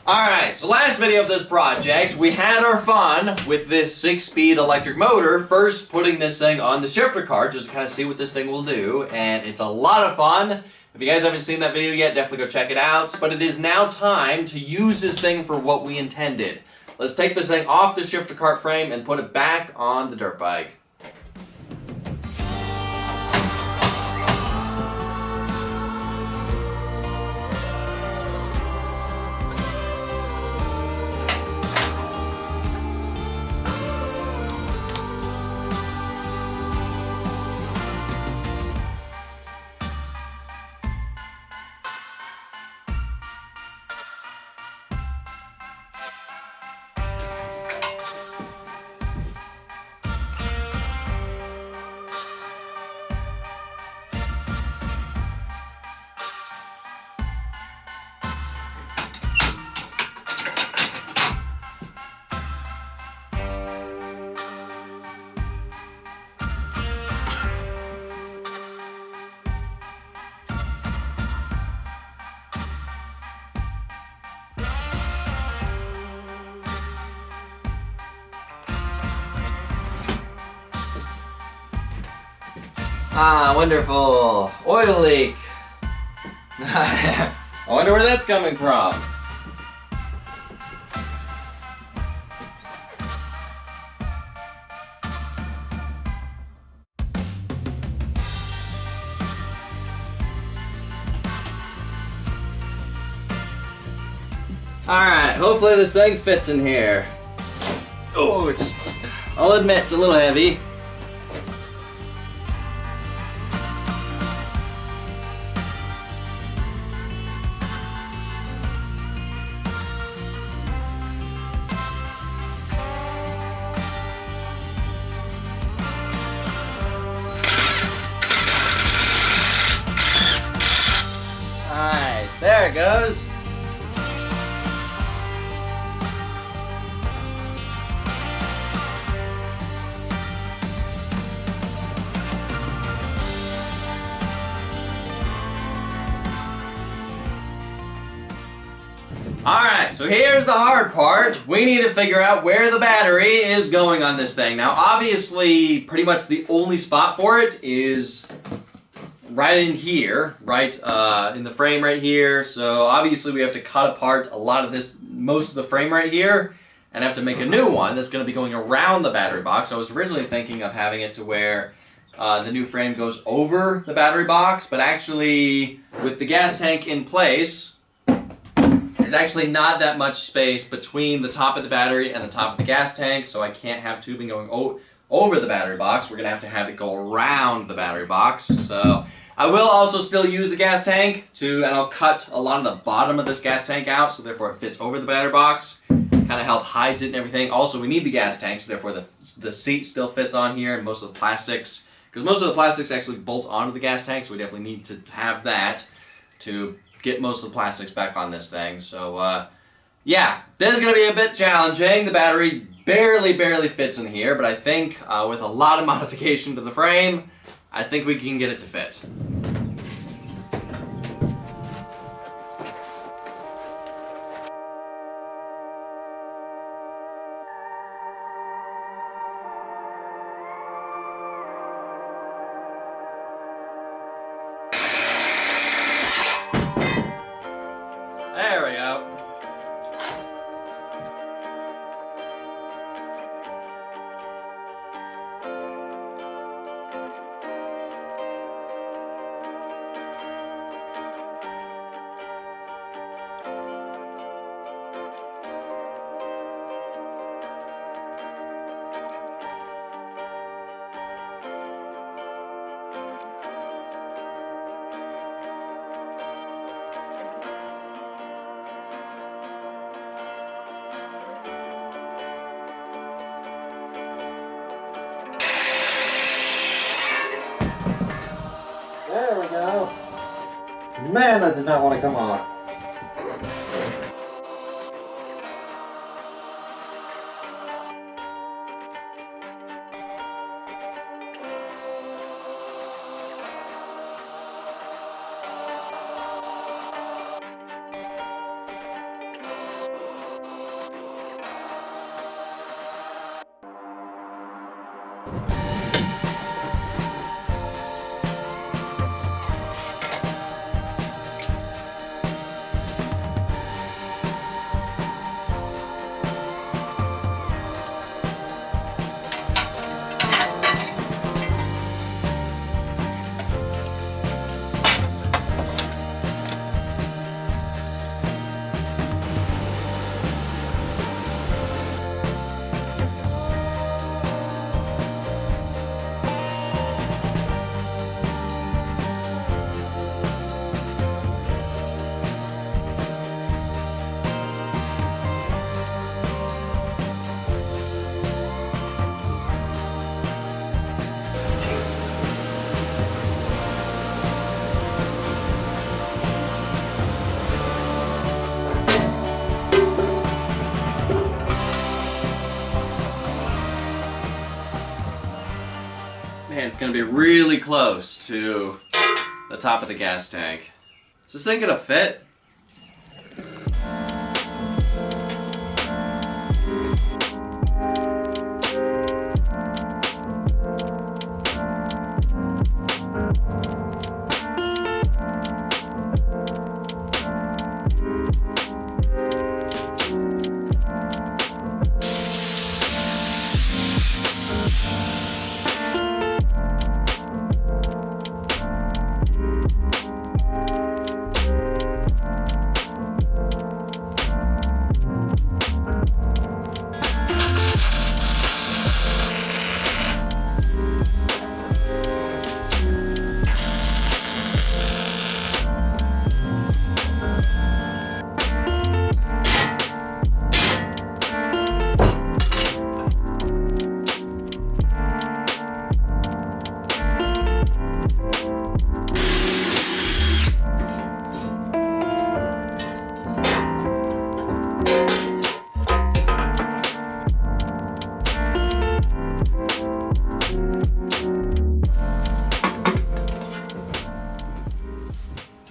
Alright, so last video of this project, we had our fun with this 6-speed electric motor, first putting this thing on the shifter cart just to kind of see what this thing will do, and it's a lot of fun. If you guys haven't seen that video yet, definitely go check it out. But it is now time to use this thing for what we intended. Let's take this thing off the shifter cart frame and put it back on the dirt bike. Ah, wonderful. Oil leak. I wonder where that's coming from. Alright, hopefully this thing fits in here. Oh, I'll admit it's a little heavy. Nice, there it goes. Alright, so here's the hard part. We need to figure out where the battery is going on this thing. Now obviously, pretty much the only spot for it is right in here, right in the frame right here. So obviously we have to cut apart a lot of this, most of the frame right here, and have to make a new one that's going to be going around the battery box. I was originally thinking of having it to where the new frame goes over the battery box, but actually with the gas tank in place, there's actually not that much space between the top of the battery and the top of the gas tank, so I can't have tubing going over the battery box. We're going to have it go around the battery box. So I will also still use the gas tank and I'll cut a lot of the bottom of this gas tank out, so therefore it fits over the battery box. Kind of help hides it and everything. Also, we need the gas tank, so therefore the seat still fits on here, and most of the plastics, because most of the plastics actually bolt onto the gas tank, so we definitely need to have that to get most of the plastics back on this thing. So yeah, this is going to be a bit challenging. The battery barely fits in here, but I think with a lot of modification to the frame, I think we can get it to fit. There we go. There we go. Man, that did not want to come off. and it's going to be really close to the top of the gas tank. Is this thing going to fit?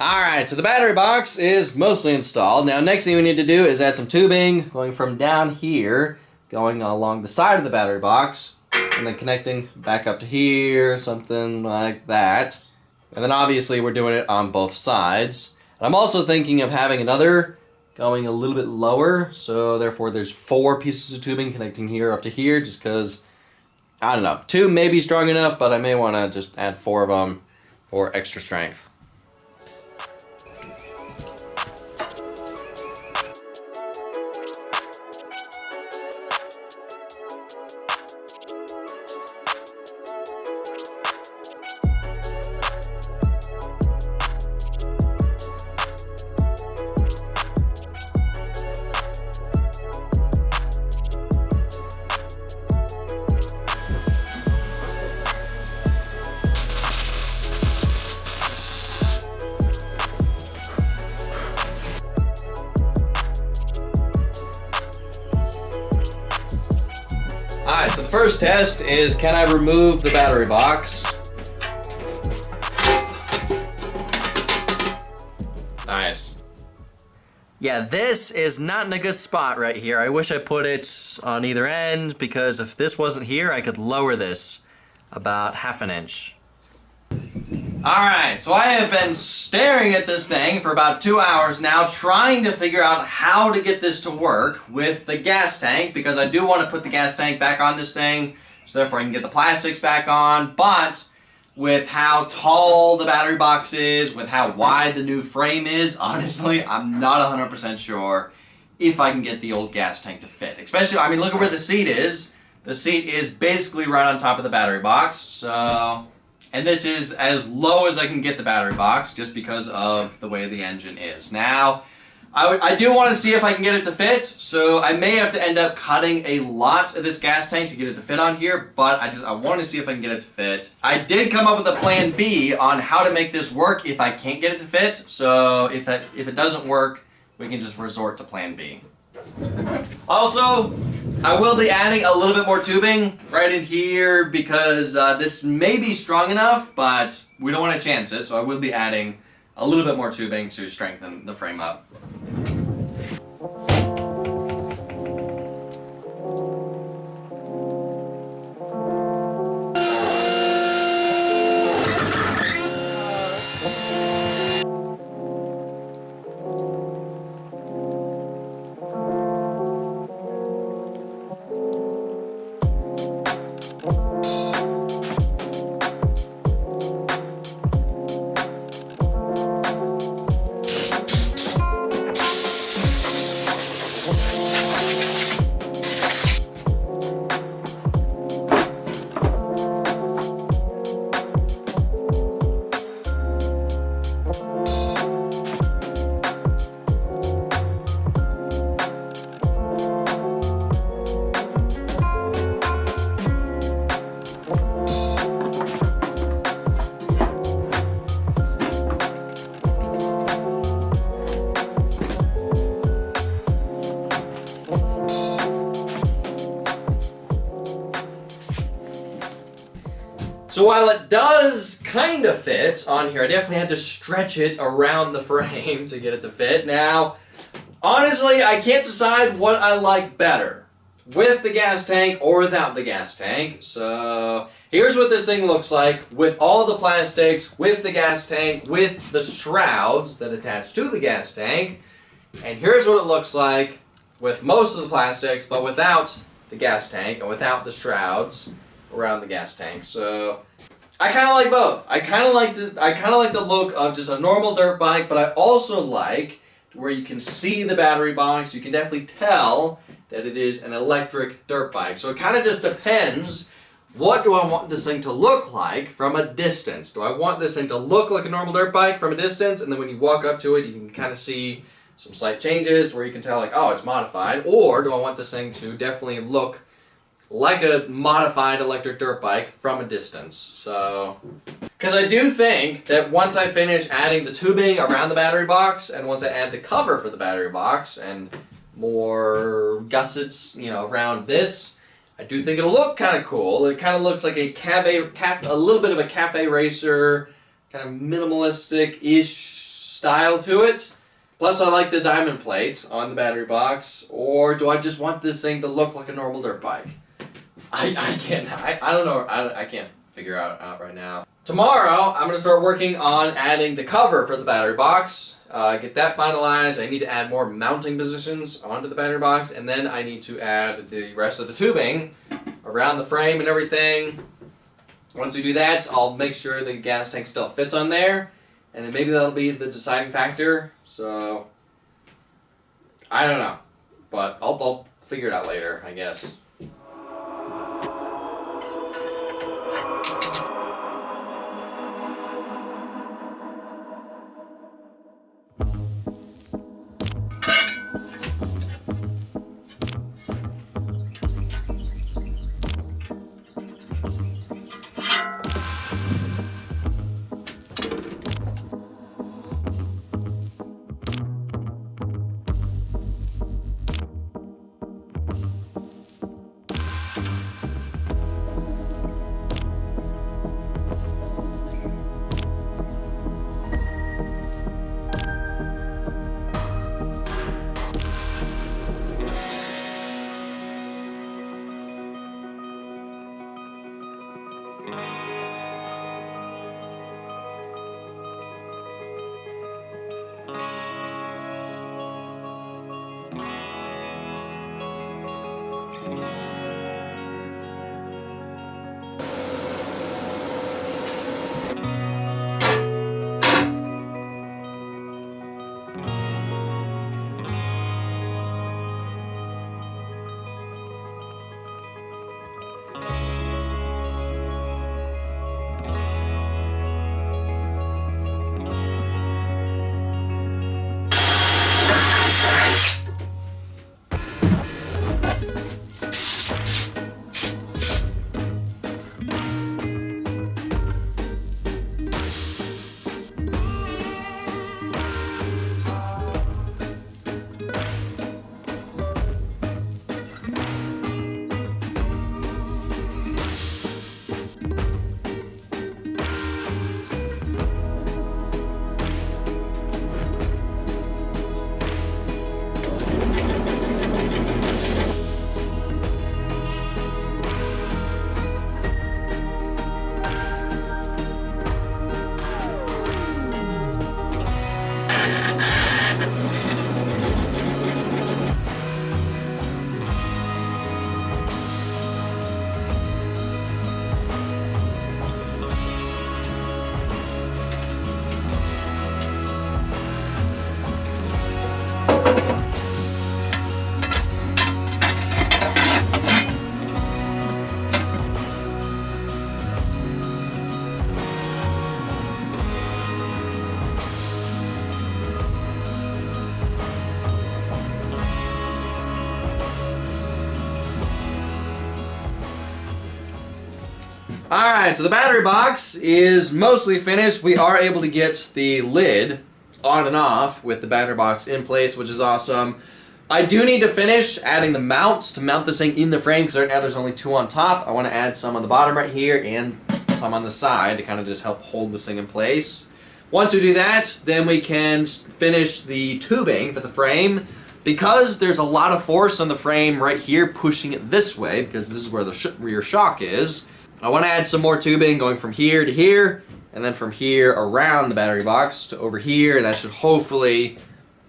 Alright, so the battery box is mostly installed. Now next thing we need to do is add some tubing going from down here, going along the side of the battery box, and then connecting back up to here, something like that. And then obviously we're doing it on both sides. And I'm also thinking of having another going a little bit lower, so therefore there's 4 pieces of tubing connecting here up to here, just because, I don't know, 2 may be strong enough, but I may want to just add 4 of them for extra strength. Alright, so the first test is, can I remove the battery box? Nice. Yeah, this is not in a good spot right here. I wish I put it on either end, because if this wasn't here, I could lower this about ½ an inch. Alright, so I have been staring at this thing for about 2 hours now, trying to figure out how to get this to work with the gas tank, because I do want to put the gas tank back on this thing, so therefore I can get the plastics back on, but with how tall the battery box is, with how wide the new frame is, honestly, I'm not 100% sure if I can get the old gas tank to fit. Especially, I mean, look at where the seat is. The seat is basically right on top of the battery box, so... And this is as low as I can get the battery box, just because of the way the engine is. Now, I do want to see if I can get it to fit, so I may have to end up cutting a lot of this gas tank to get it to fit on here, but I want to see if I can get it to fit. I did come up with a plan B on how to make this work if I can't get it to fit, so if it doesn't work, we can just resort to plan B. Also, I will be adding a little bit more tubing right in here because this may be strong enough, but we don't want to chance it, so I will be adding a little bit more tubing to strengthen the frame up. So while it does kind of fit on here, I definitely had to stretch it around the frame to get it to fit. Now, honestly, I can't decide what I like better, with the gas tank or without the gas tank. So here's what this thing looks like with all the plastics, with the gas tank, with the shrouds that attach to the gas tank. And here's what it looks like with most of the plastics, but without the gas tank and without the shrouds around the gas tank. So I kind of like both. I kind of like the look of just a normal dirt bike, but I also like where you can see the battery box. You can definitely tell that it is an electric dirt bike. So it kind of just depends, what do I want this thing to look like from a distance? Do I want this thing to look like a normal dirt bike from a distance, and then when you walk up to it, you can kind of see some slight changes where you can tell like, oh, it's modified? Or do I want this thing to definitely look like a modified electric dirt bike from a distance? So, because I do think that once I finish adding the tubing around the battery box, and once I add the cover for the battery box, and more gussets, around this, I do think it'll look kind of cool. It kind of looks like a little bit of a cafe racer, kind of minimalistic-ish style to it. Plus, I like the diamond plates on the battery box. Or do I just want this thing to look like a normal dirt bike? I don't know. I can't figure out right now. Tomorrow, I'm going to start working on adding the cover for the battery box. Get that finalized. I need to add more mounting positions onto the battery box, and then I need to add the rest of the tubing around the frame and everything. Once we do that, I'll make sure the gas tank still fits on there, and then maybe that'll be the deciding factor. So, I don't know, but I'll figure it out later, I guess. Alright, so the battery box is mostly finished. We are able to get the lid on and off with the battery box in place, which is awesome. I do need to finish adding the mounts to mount this thing in the frame, because right now there's only two on top. I want to add some on the bottom right here and some some on the side to kind of just help hold this thing in place. Once we do that, then we can finish the tubing for the frame. Because there's a lot of force on the frame right here pushing it this way, because this is where the rear shock is, I want to add some more tubing going from here to here, and then from here around the battery box to over here, and that should hopefully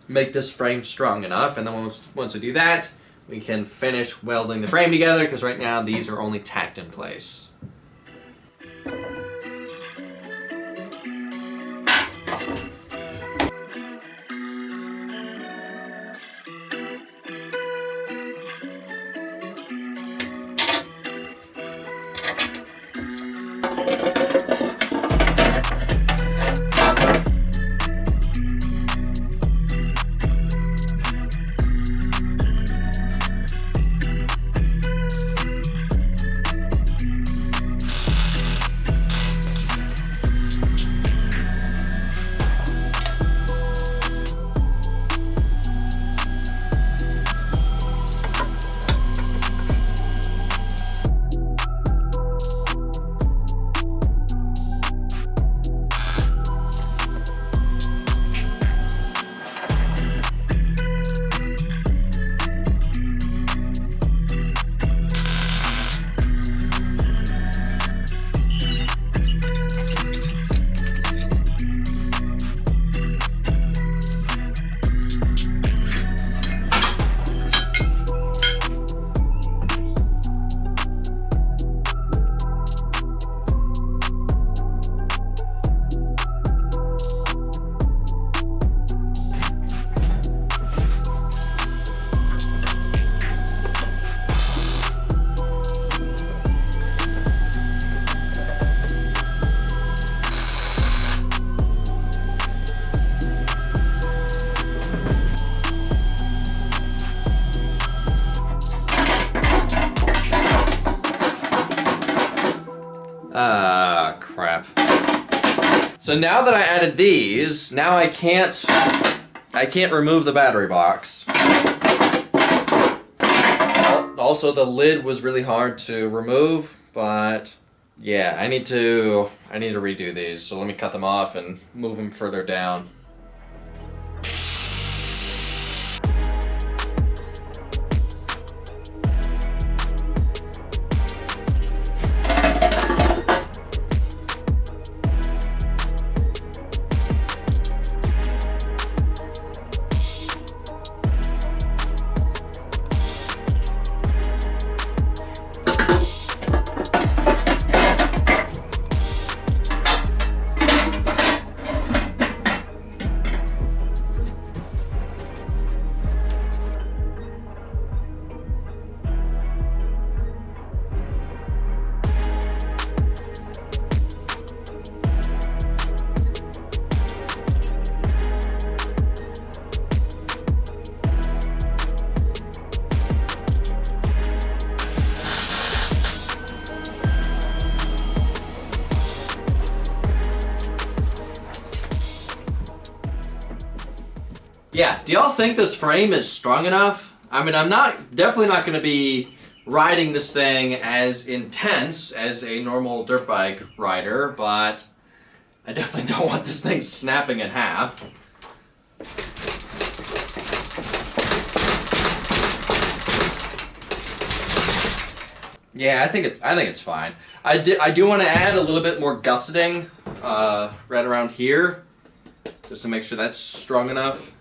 make this frame strong enough. And then once we do that, we can finish welding the frame together, because right now these are only tacked in place. Crap. So now that I added these, now I can't remove the battery box. Also, the lid was really hard to remove, but yeah, I need to redo these. So let me cut them off and move them further down. Yeah, do y'all think this frame is strong enough? I mean, I'm definitely not going to be riding this thing as intense as a normal dirt bike rider, but I definitely don't want this thing snapping in half. Yeah, I think it's fine. I do want to add a little bit more gusseting right around here, just to make sure that's strong enough.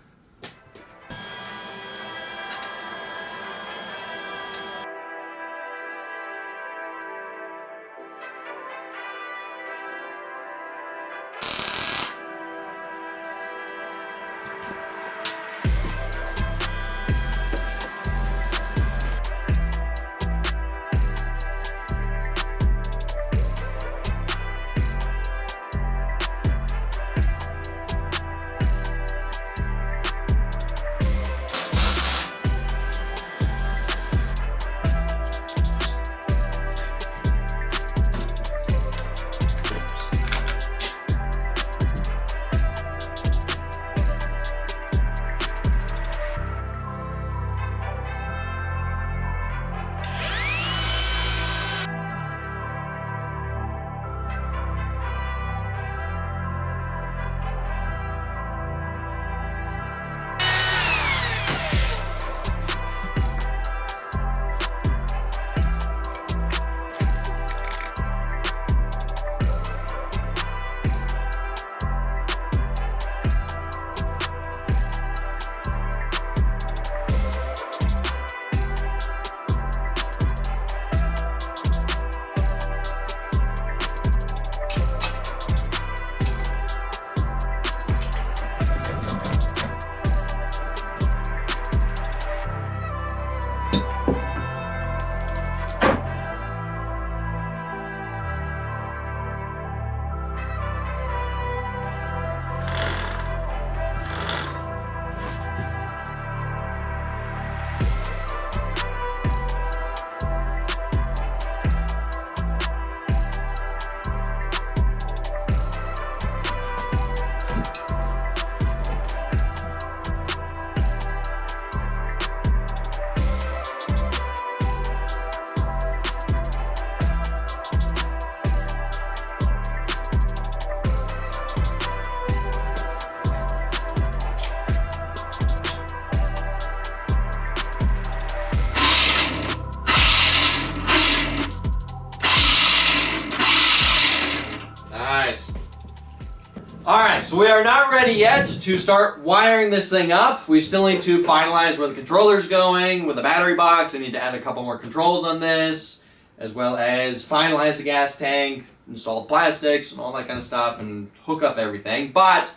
So we are not ready yet to start wiring this thing up. We still need to finalize where the controller's going with the battery box. I need to add a couple more controls on this, as well as finalize the gas tank, install the plastics and all that kind of stuff, and hook up everything. But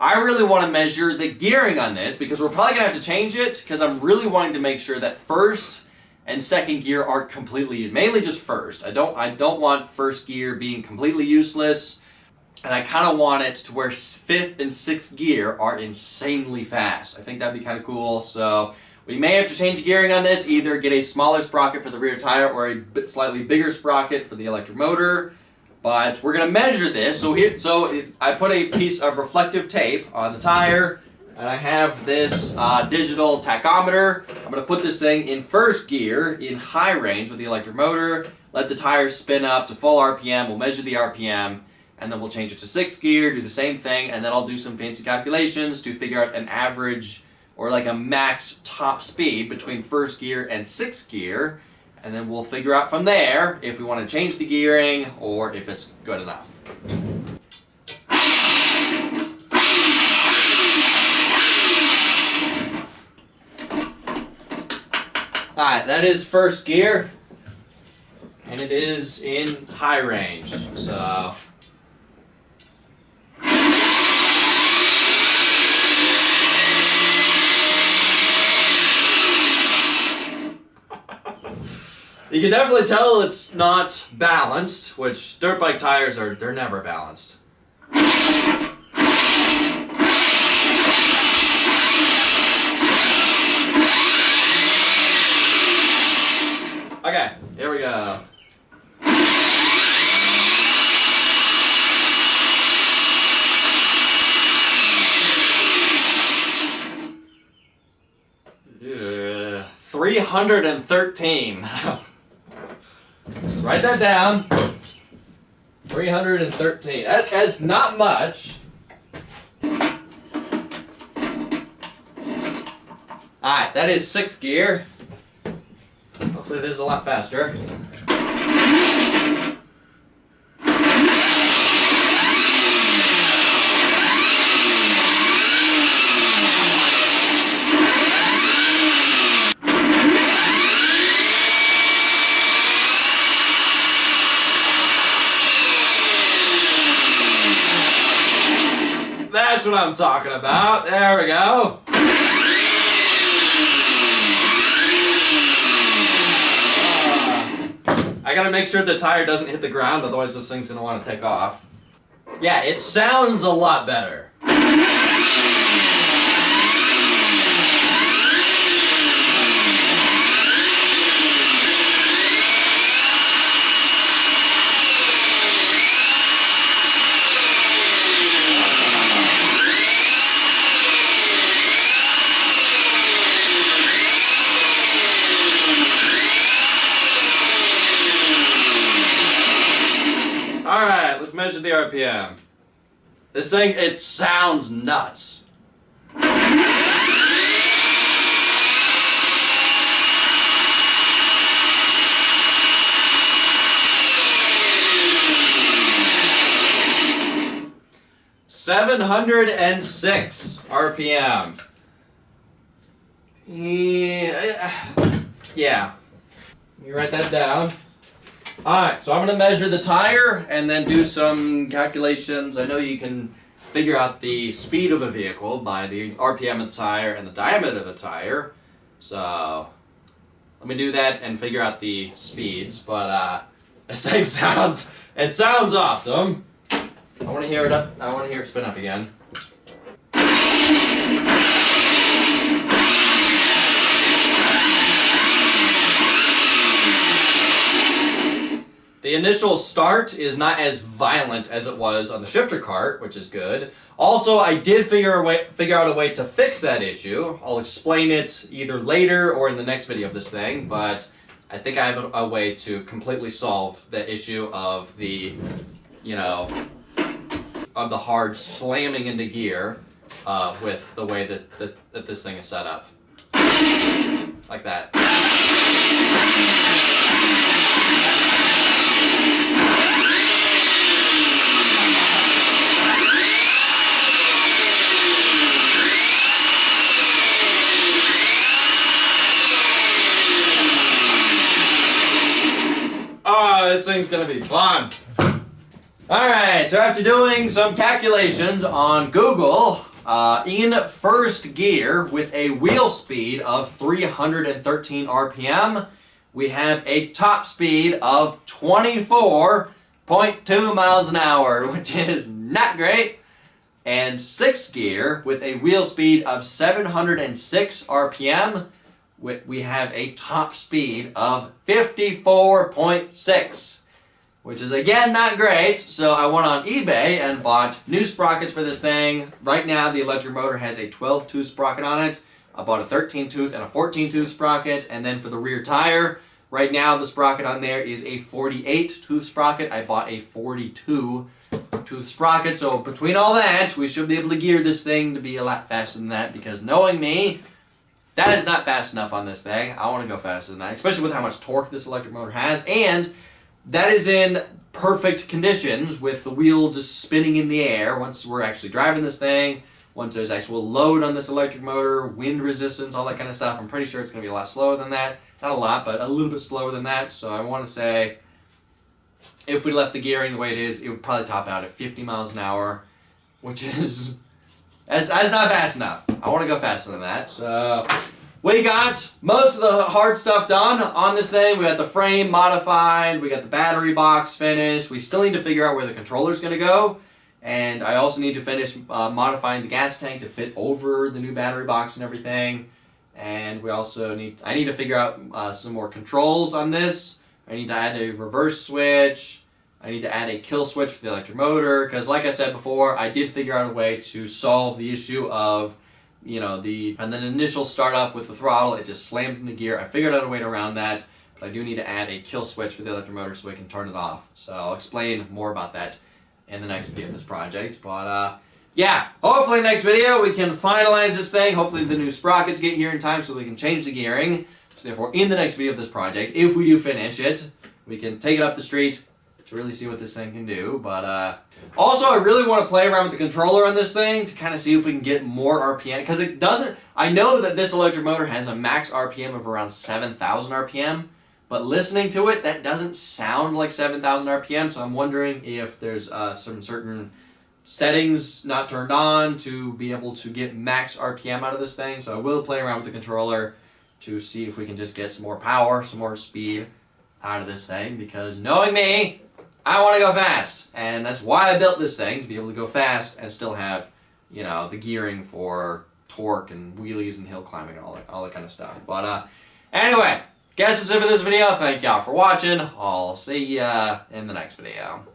I really want to measure the gearing on this because we're probably going to have to change it because I'm really wanting to make sure that first and second gear are completely used. Mainly just first. I don't want first gear being completely useless. And I kind of want it to where fifth and sixth gear are insanely fast. I think that'd be kind of cool. So we may have to change gearing on this, either get a smaller sprocket for the rear tire or a slightly bigger sprocket for the electric motor. But we're going to measure this. So I put a piece of reflective tape on the tire, and I have this digital tachometer. I'm going to put this thing in first gear in high range with the electric motor, let the tires spin up to full RPM. We'll measure the RPM. And then we'll change it to sixth gear, do the same thing, and then I'll do some fancy calculations to figure out an average or like a max top speed between first gear and sixth gear, and then we'll figure out from there if we want to change the gearing or if it's good enough. Alright, that is first gear, and it is in high range, so... You can definitely tell it's not balanced, which dirt bike tires they're never balanced. Okay, here we go. Yeah, 313. Write that down. 313. That's not much. Alright, that is sixth gear. Hopefully this is a lot faster. That's what I'm talking about. There we go. I gotta make sure the tire doesn't hit the ground, otherwise this thing's gonna want to take off. Yeah, it sounds a lot better. Alright, let's measure the RPM. This thing, it sounds nuts. $706 RPM. Yeah. You write that down. Alright, so I'm going to measure the tire and then do some calculations. I know you can figure out the speed of a vehicle by the RPM of the tire and the diameter of the tire. So, let me do that and figure out the speeds. But, this thing sounds awesome. I want to hear it up. I want to hear it spin up again. The initial start is not as violent as it was on the shifter cart, which is good. Also, I did figure out a way to fix that issue. I'll explain it either later or in the next video of this thing, but I think I have a way to completely solve the issue of the, of the hard slamming into gear with the way this thing is set up. Like that. This thing's gonna be fun. Alright, so after doing some calculations on Google, in first gear with a wheel speed of 313 RPM, we have a top speed of 24.2 miles an hour, which is not great. And sixth gear with a wheel speed of 706 RPM, we have a top speed of 54.6, which is again not great. So I went on eBay and bought new sprockets for this thing. Right now the electric motor has a 12-tooth sprocket on it. I bought a 13-tooth and a 14-tooth sprocket, and then for the rear tire, right now the sprocket on there is a 48-tooth sprocket. I bought a 42-tooth sprocket, so between all that, we should be able to gear this thing to be a lot faster than that, because knowing me, that is not fast enough on this thing. I want to go faster than that, especially with how much torque this electric motor has, and that is in perfect conditions with the wheel just spinning in the air once we're actually driving this thing, once there's actual load on this electric motor, wind resistance, all that kind of stuff. I'm pretty sure it's going to be a lot slower than that. Not a lot, but a little bit slower than that. So I want to say if we left the gearing the way it is, it would probably top out at 50 miles an hour, which is that's not fast enough. I want to go faster than that. So we got most of the hard stuff done on this thing. We got the frame modified. We got the battery box finished. We still need to figure out where the controller's going to go. And I also need to finish modifying the gas tank to fit over the new battery box and everything. And we also I need to figure out some more controls on this. I need to add a reverse switch. I need to add a kill switch for the electric motor. Because like I said before, I did figure out a way to solve the issue of, and then initial startup with the throttle, it just slams into gear. I figured out a way around that. But I do need to add a kill switch for the electric motor so we can turn it off. So I'll explain more about that in the next video of this project. But yeah, hopefully next video we can finalize this thing. Hopefully the new sprockets get here in time so we can change the gearing. So therefore in the next video of this project, if we do finish it, we can take it up the street to really see what this thing can do. But also I really want to play around with the controller on this thing to kind of see if we can get more RPM, because it doesn't, I know that this electric motor has a max RPM of around 7,000 RPM. But listening to it, that doesn't sound like 7,000 RPM, so I'm wondering if there's some certain settings not turned on to be able to get max RPM out of this thing. So I will play around with the controller to see if we can just get some more power, some more speed out of this thing, because knowing me, I want to go fast. And that's why I built this thing, to be able to go fast and still have, the gearing for torque and wheelies and hill climbing and all that kind of stuff. But anyway, guess that's it for this video. Thank y'all for watching. I'll see ya in the next video.